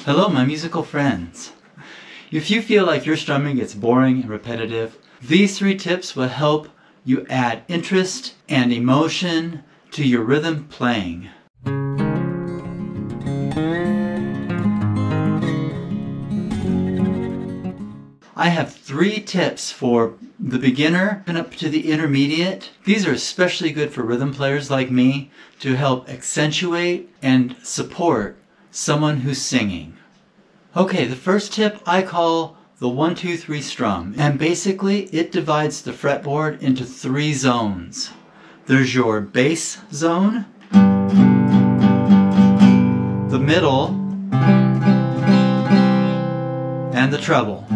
Hello, my musical friends. If you feel like your strumming gets boring and repetitive, these 3 tips will help you add interest and emotion to your rhythm playing. I have 3 tips for the beginner and up to the intermediate. These are especially good for rhythm players like me to help accentuate and support someone who's singing. Okay, the first tip I call the 1-2-3 strum, and basically it divides the fretboard into 3 zones. There's your bass zone, the middle, and the treble.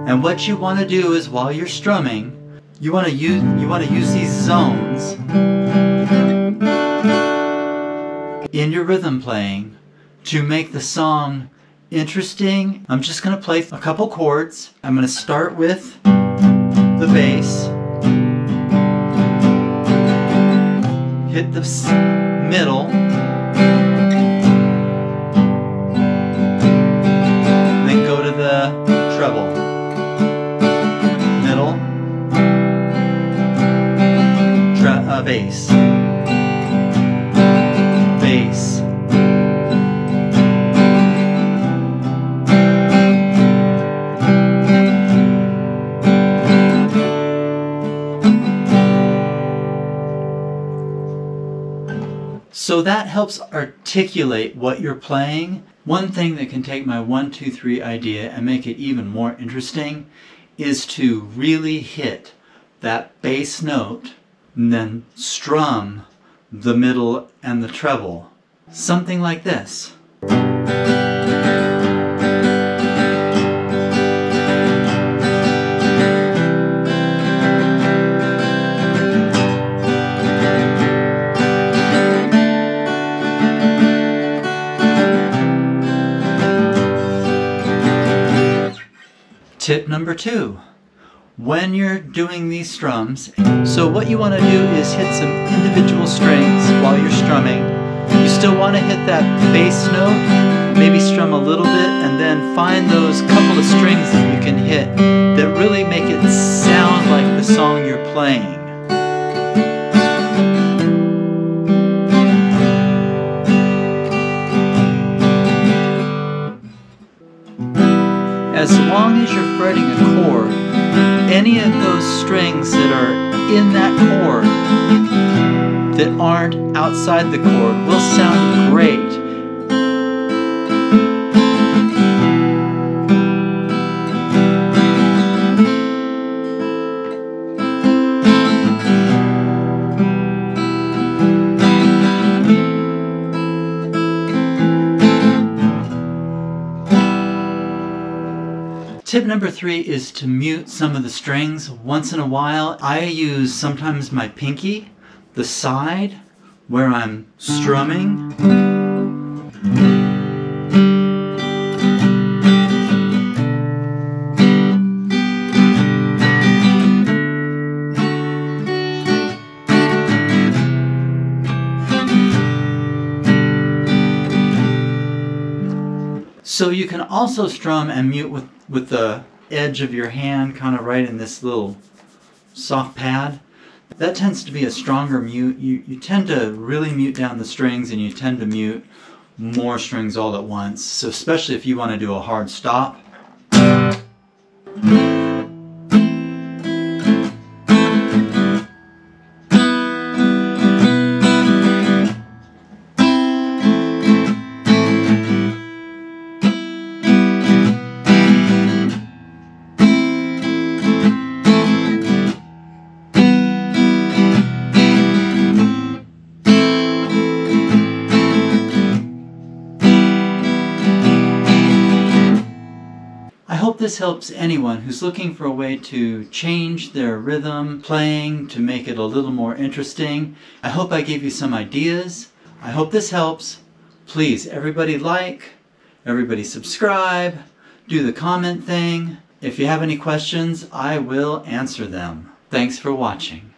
And what you want to do is, while you're strumming, you want to use these zones in your rhythm playing to make the song interesting. I'm just going to play a couple chords. I'm going to start with the bass, hit the middle, then go to the treble. Middle, bass, bass. So that helps articulate what you're playing. One thing that can take my 1-2-3 idea and make it even more interesting is to really hit that bass note and then strum the middle and the treble. Something like this. Tip number 2, when you're doing these strums, so what you want to do is hit some individual strings while you're strumming. You still want to hit that bass note, maybe strum a little bit, and then find those couple of strings that you can hit that really make it sound like the song you're playing. As long as you're fretting a chord, any of those strings that are in that chord that aren't outside the chord will sound great. Tip number 3 is to mute some of the strings once in a while. I use sometimes my pinky, the side where I'm strumming. So you can also strum and mute with the edge of your hand kind of right in this little soft pad. That tends to be a stronger mute. You tend to really mute down the strings, and you tend to mute more strings all at once. So especially if you want to do a hard stop. I hope this helps anyone who's looking for a way to change their rhythm playing to make it a little more interesting. I hope I gave you some ideas. I hope this helps. Please, everybody like, everybody subscribe, do the comment thing. If you have any questions, I will answer them. Thanks for watching.